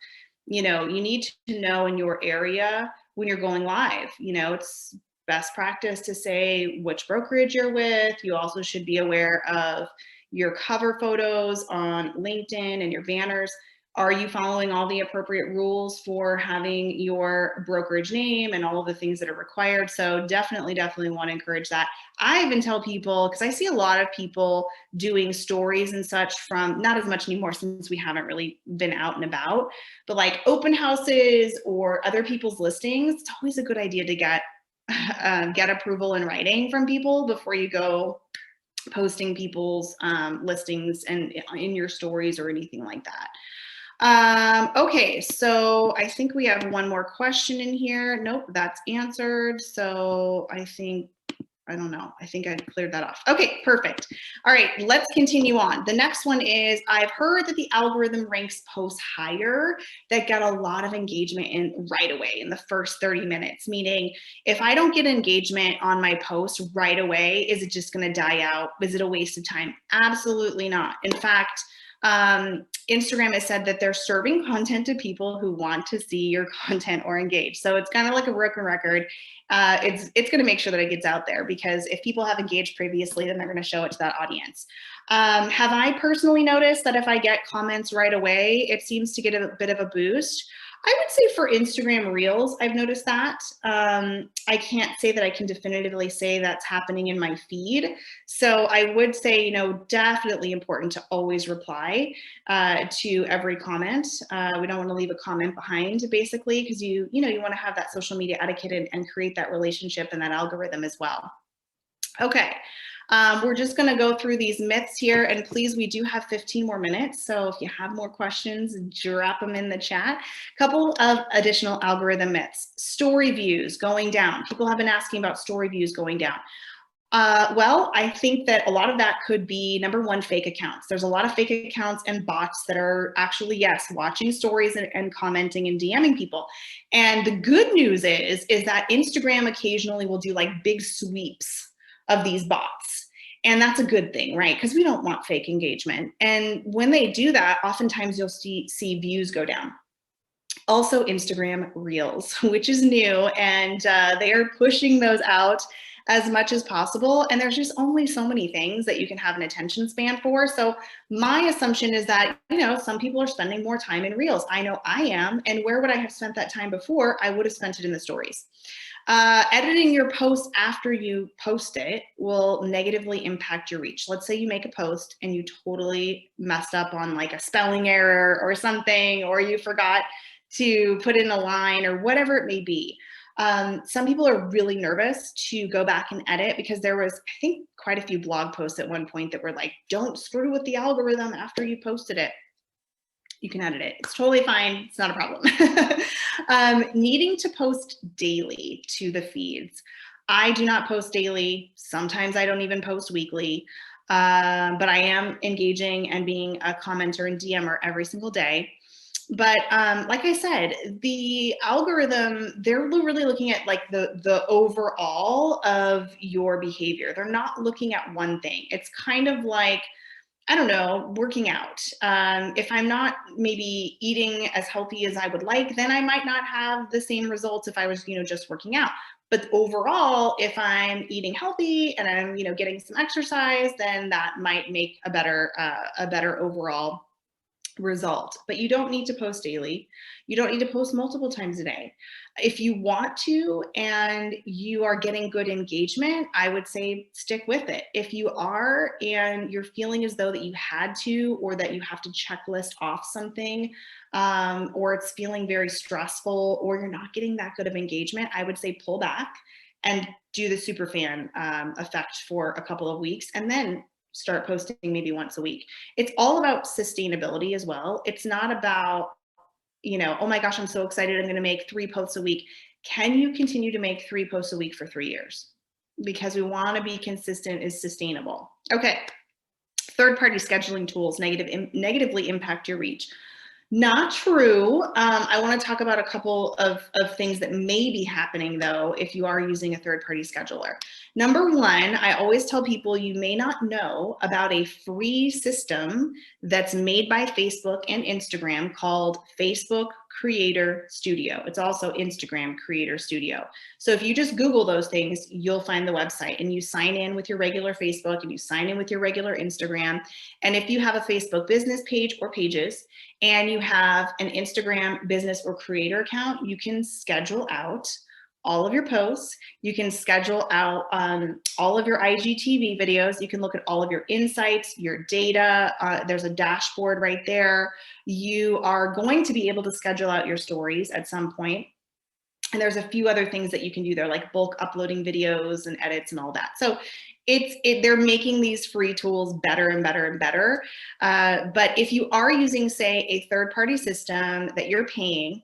you need to know in your area when you're going live. It's best practice to say which brokerage you're with. You also should be aware of your cover photos on LinkedIn and your banners. Are you following all the appropriate rules for having your brokerage name and all of the things that are required? So definitely want to encourage that. I even tell people, because I see a lot of people doing stories and such from, not as much anymore since we haven't really been out and about, but like open houses or other people's listings, it's always a good idea to get approval in writing from people before you go posting people's listings and in your stories or anything like that. Okay, so I think we have one more question in here. Nope, that's answered. So I don't know. I think I cleared that off. Okay, perfect. All right, let's continue on. The next one is, I've heard that the algorithm ranks posts higher that get a lot of engagement in right away in the first 30 minutes, meaning if I don't get engagement on my post right away, is it just gonna die out? Is it a waste of time? Absolutely not. In fact, Instagram has said that they're serving content to people who want to see your content or engage. So it's kind of like a broken record. It's going to make sure that it gets out there, because if people have engaged previously, then they're going to show it to that audience. Have I personally noticed that if I get comments right away, it seems to get a bit of a boost? I would say for Instagram Reels, I've noticed that. I can't say that I can definitively say that's happening in my feed. So I would say, definitely important to always reply to every comment. We don't want to leave a comment behind, basically, because you want to have that social media etiquette and create that relationship and that algorithm as well. Okay. We're just going to go through these myths here, and please, we do have 15 more minutes. So if you have more questions, drop them in the chat. Couple of additional algorithm myths. Story views going down. People have been asking about story views going down. Well, I think that a lot of that could be, number one, fake accounts. There's a lot of fake accounts and bots that are actually, yes, watching stories and commenting and DMing people. And the good news is that Instagram occasionally will do like big sweeps of these bots. And that's a good thing, right? Because we don't want fake engagement. And when they do that, oftentimes you'll see views go down. Also Instagram Reels, which is new, and they are pushing those out as much as possible. And there's just only so many things that you can have an attention span for. So my assumption is that, some people are spending more time in Reels. I know I am. And where would I have spent that time before? I would have spent it in the stories. Editing your post after you post it will negatively impact your reach. Let's say you make a post and you totally messed up on like a spelling error or something, or you forgot to put in a line or whatever it may be. Some people are really nervous to go back and edit because there was, I think, quite a few blog posts at one point that were like, don't screw with the algorithm after you posted it. You can edit it. It's totally fine. It's not a problem. Needing to post daily to the feeds. I do not post daily. Sometimes I don't even post weekly. But I am engaging and being a commenter and DMer every single day. But like I said, the algorithm, they're really looking at like the overall of your behavior. They're not looking at one thing. It's kind of like, I don't know, working out. If I'm not maybe eating as healthy as I would like, then I might not have the same results if I was, just working out. But overall, if I'm eating healthy and I'm, getting some exercise, then that might make a better overall result. But you don't need to post daily. You don't need to post multiple times a day. If you want to and you are getting good engagement, I would say stick with it. If you are and you're feeling as though that you had to, or that you have to checklist off something, or it's feeling very stressful, or you're not getting that good of engagement, I would say pull back and do the super fan effect for a couple of weeks, and then start posting maybe once a week. It's all about sustainability as well. It's not about, oh my gosh, I'm so excited, I'm going to make 3 posts a week. Can you continue to make 3 posts a week for 3 years? Because we want to be consistent is sustainable. Okay. Third-party scheduling tools negatively impact your reach. Not true. I want to talk about a couple of things that may be happening, though, if you are using a third-party scheduler. Number one, I always tell people you may not know about a free system that's made by Facebook and Instagram called Facebook Creator Studio. It's also Instagram Creator Studio. So if you just Google those things, you'll find the website, and you sign in with your regular Facebook and you sign in with your regular Instagram. And if you have a Facebook business page or pages, and you have an Instagram business or creator account, you can schedule out all of your posts. You can schedule out all of your IGTV videos. You can look at all of your insights, your data. There's a dashboard right there. You are going to be able to schedule out your stories at some point. And there's a few other things that you can do there, like bulk uploading videos and edits and all that. So they're making these free tools better and better and better. But if you are using, say, a third-party system that you're paying,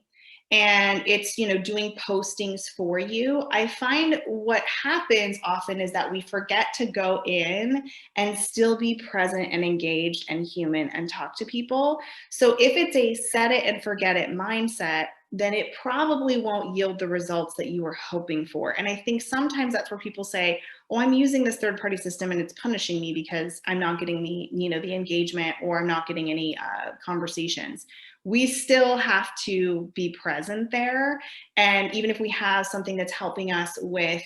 and it's, doing postings for you, I find what happens often is that we forget to go in and still be present and engaged and human and talk to people. So if it's a set it and forget it mindset, then it probably won't yield the results that you were hoping for. And I think sometimes that's where people say, oh, I'm using this third-party system and it's punishing me because I'm not getting the engagement, or I'm not getting any conversations. We still have to be present there. And even if we have something that's helping us with,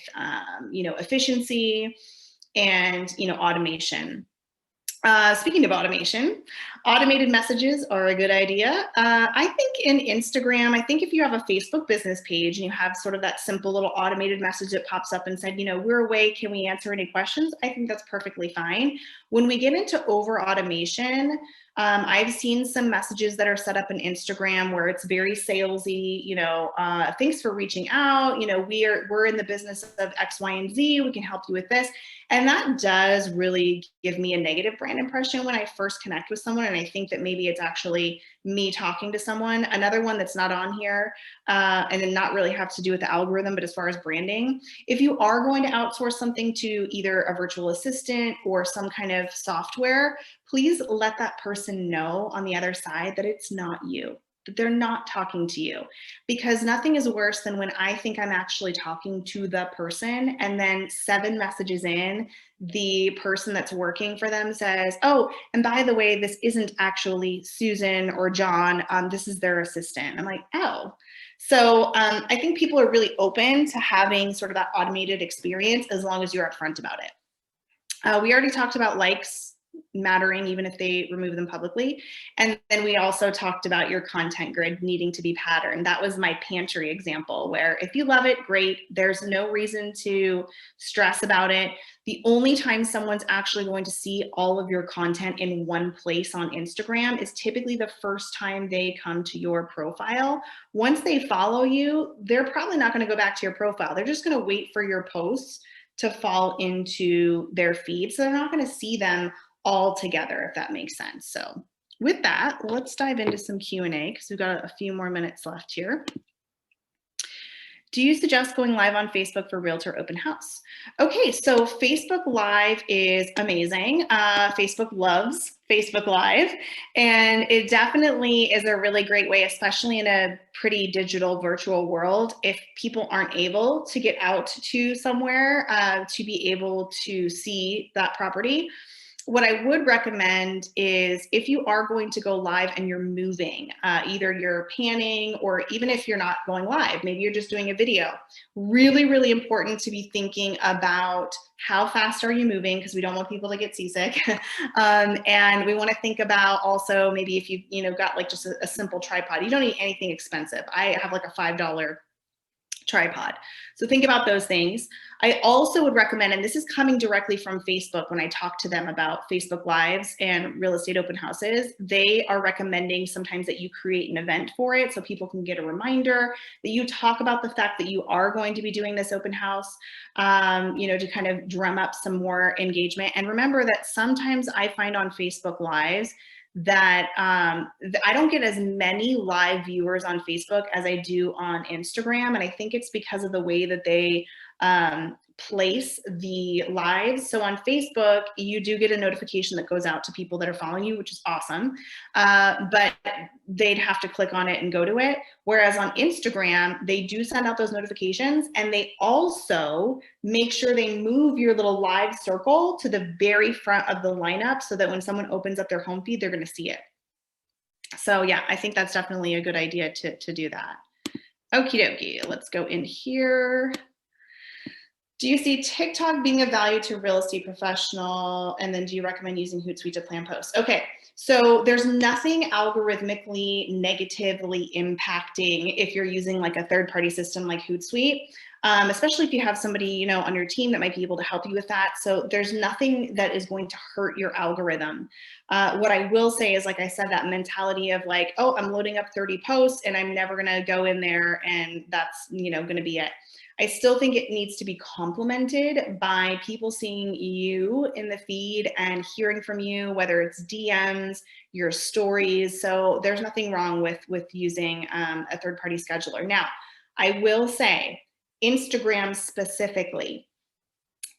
efficiency and, automation. Speaking of automation, automated messages are a good idea. I think in Instagram, I think if you have a Facebook business page and you have sort of that simple little automated message that pops up and said, we're away, can we answer any questions? I think that's perfectly fine. When we get into over automation, I've seen some messages that are set up in Instagram where it's very salesy, thanks for reaching out. We're in the business of X, Y, and Z. We can help you with this. And that does really give me a negative brand impression when I first connect with someone. And I think that maybe it's actually me talking to someone. Another one that's not on here, and then not really have to do with the algorithm, but as far as branding, if you are going to outsource something to either a virtual assistant or some kind of software, please let that person know on the other side that it's not you, that they're not talking to you. Because nothing is worse than when I think I'm actually talking to the person, and then 7 messages in, the person that's working for them says, oh, and by the way, this isn't actually Susan or John, this is their assistant. I'm like, oh. So I think people are really open to having sort of that automated experience as long as you're upfront about it. We already talked about likes mattering even if they remove them publicly. And then we also talked about your content grid needing to be patterned. That was my pantry example, where if you love it, great. There's no reason to stress about it. The only time someone's actually going to see all of your content in one place on Instagram is typically the first time they come to your profile. Once they follow you, they're probably not going to go back to your profile. They're just going to wait for your posts to fall into their feed. So they're not going to see them all together, if that makes sense. So with that, let's dive into some Q&A because we've got a few more minutes left here. Do you suggest going live on Facebook for Realtor Open House? Okay, so Facebook Live is amazing. Facebook loves Facebook Live, and it definitely is a really great way, especially in a pretty digital virtual world, if people aren't able to get out to somewhere to be able to see that property. What I would recommend is if you are going to go live and you're moving, either you're panning or even if you're not going live, maybe you're just doing a video, really, really important to be thinking about how fast are you moving, because we don't want people to get seasick. And we want to think about also maybe if you've got like just a simple tripod, you don't need anything expensive. I have like a $5 tripod. So think about those things. I also would recommend, and this is coming directly from Facebook when I talk to them about Facebook Lives and real estate open houses, they are recommending sometimes that you create an event for it so people can get a reminder, that you talk about the fact that you are going to be doing this open house, to kind of drum up some more engagement. And remember that sometimes I find on Facebook Lives that I don't get as many live viewers on Facebook as I do on Instagram. And I think it's because of the way that they place the lives. So on Facebook, you do get a notification that goes out to people that are following you, which is awesome. But they'd have to click on it and go to it. Whereas on Instagram, they do send out those notifications, and they also make sure they move your little live circle to the very front of the lineup so that when someone opens up their home feed, they're going to see it. So yeah, I think that's definitely a good idea to do that. Okie dokie, let's go in here. Do you see TikTok being of value to a real estate professional? And then do you recommend using Hootsuite to plan posts? Okay, so there's nothing algorithmically negatively impacting if you're using like a third-party system like Hootsuite, especially if you have somebody on your team that might be able to help you with that. So there's nothing that is going to hurt your algorithm. What I will say is, like I said, that mentality of like, oh, I'm loading up 30 posts and I'm never gonna go in there and that's gonna be it. I still think it needs to be complemented by people seeing you in the feed and hearing from you, whether it's DMs, your stories. So there's nothing wrong with using a third-party scheduler. Now, I will say, Instagram specifically,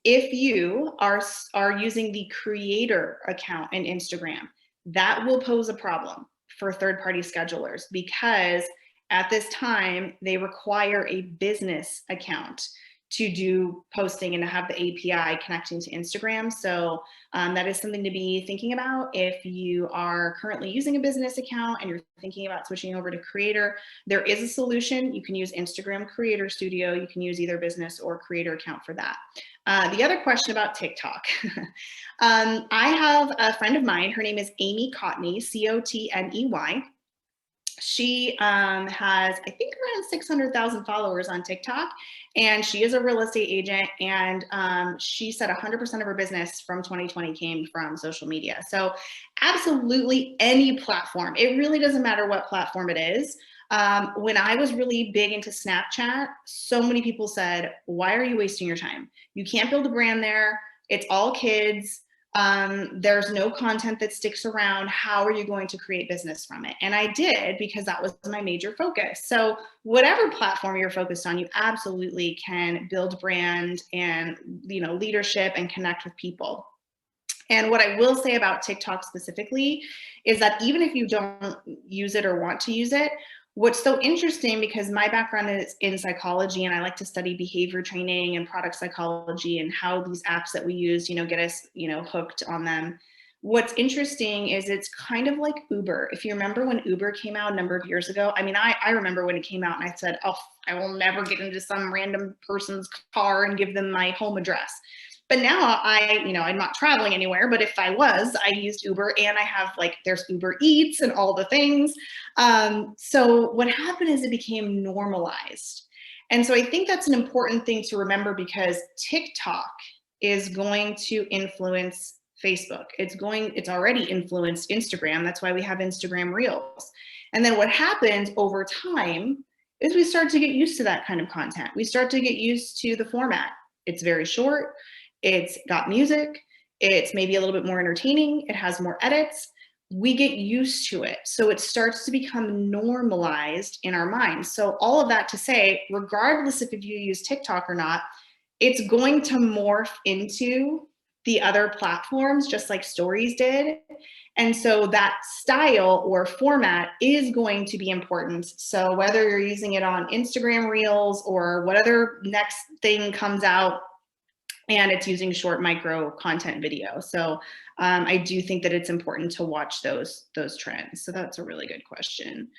if you are using the creator account in Instagram, that will pose a problem for third-party schedulers, because at this time, they require a business account to do posting and to have the API connecting to Instagram. So that is something to be thinking about if you are currently using a business account and you're thinking about switching over to creator. There is a solution. You can use Instagram Creator Studio. You can use either business or creator account for that. The other question about TikTok. I have a friend of mine. Her name is Amy Cotney, Cotney. She has, I think, around 600,000 followers on TikTok, and she is a real estate agent, and she said 100% of her business from 2020 came from social media. So absolutely any platform. It really doesn't matter what platform it is. When I was really big into Snapchat, so many people said, why are you wasting your time? You can't build a brand there. It's all kids. There's no content that sticks around. How are you going to create business from it? And I did, because that was my major focus. So whatever platform you're focused on, you absolutely can build brand and, you know, leadership and connect with people. And what I will say about TikTok specifically is that even if you don't use it or want to use it, what's so interesting, because my background is in psychology and I like to study behavior training and product psychology and how these apps that we use, you know, get us, you know, hooked on them. What's interesting is it's kind of like Uber. If you remember when Uber came out a number of years ago, I mean, I remember when it came out and I said, oh, I will never get into some random person's car and give them my home address. But now you know, I'm not traveling anywhere, but if I was, I used Uber, and I have, like, there's Uber Eats and all the things. So what happened is it became normalized. And so I think that's an important thing to remember, because TikTok is going to influence Facebook. It's already influenced Instagram. That's why we have Instagram Reels. And then what happens over time is we start to get used to that kind of content. We start to get used to the format. It's very short. It's got music. It's maybe a little bit more entertaining. It has more edits. We get used to it. So it starts to become normalized in our minds. So all of that to say, regardless if you use TikTok or not, it's going to morph into the other platforms, just like Stories did. And so that style or format is going to be important. So whether you're using it on Instagram Reels or what other next thing comes out, and it's using short micro content video. So I do think that it's important to watch those trends. So that's a really good question.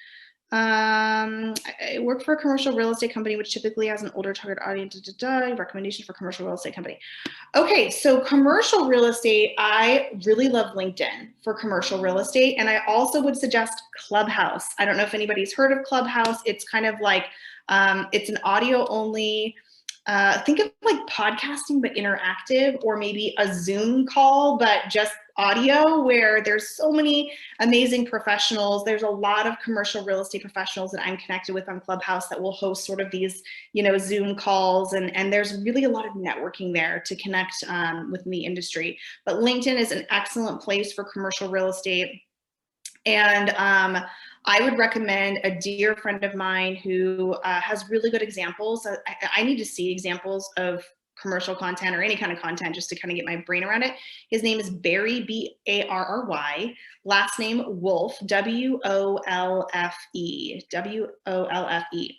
I work for a commercial real estate company, which typically has an older target audience. Recommendation for commercial real estate company. Okay, so commercial real estate, I really love LinkedIn for commercial real estate. And I also would suggest Clubhouse. I don't know if anybody's heard of Clubhouse. It's kind of like, it's an audio only, think of like podcasting, but interactive, or maybe a Zoom call, but just audio, where there's so many amazing professionals. There's a lot of commercial real estate professionals that I'm connected with on Clubhouse that will host sort of these, you know, Zoom calls. And there's really a lot of networking there to connect within the industry. But LinkedIn is an excellent place for commercial real estate. And I would recommend a dear friend of mine who has really good examples. I need to see examples of commercial content or any kind of content just to kind of get my brain around it. His name is Barry, B-A-R-R-Y, last name Wolfe, W-O-L-F-E, W-O-L-F-E.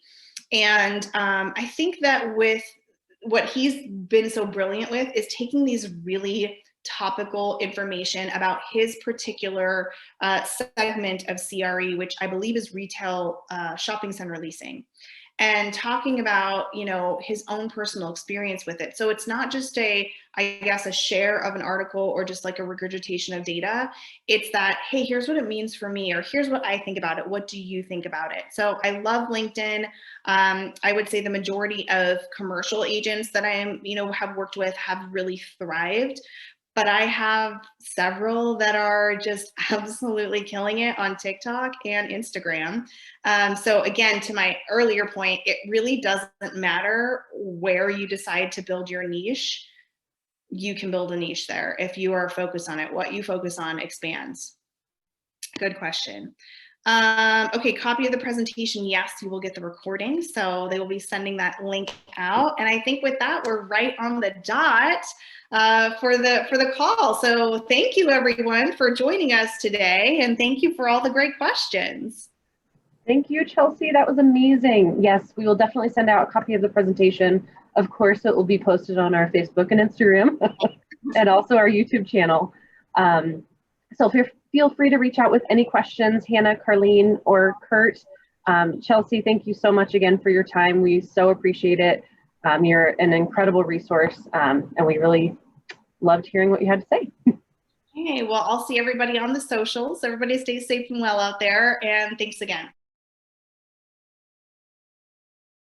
And I think that with what he's been so brilliant with is taking these really topical information about his particular segment of CRE, which I believe is retail shopping center leasing, and talking about, you know, his own personal experience with it. So it's not just a share of an article or just like a regurgitation of data. It's that, hey, here's what it means for me, or here's what I think about it. What do you think about it? So I love LinkedIn. I would say the majority of commercial agents that have worked with have really thrived. But I have several that are just absolutely killing it on TikTok and Instagram. So again, to my earlier point, it really doesn't matter where you decide to build your niche. You can build a niche there if you are focused on it. What you focus on expands. Good question. Okay, copy of the presentation. Yes, you will get the recording. So they will be sending that link out. And I think with that, we're right on the dot for the call. So thank you everyone for joining us today. And thank you for all the great questions. Thank you, Chelsea. That was amazing. Yes, we will definitely send out a copy of the presentation. Of course, it will be posted on our Facebook and Instagram and also our YouTube channel. So feel free to reach out with any questions, Hannah, Carlene, or Kurt. Chelsea, thank you so much again for your time. We so appreciate it. You're an incredible resource, and we really loved hearing what you had to say. Okay, well, I'll see everybody on the socials. Everybody stay safe and well out there, and thanks again.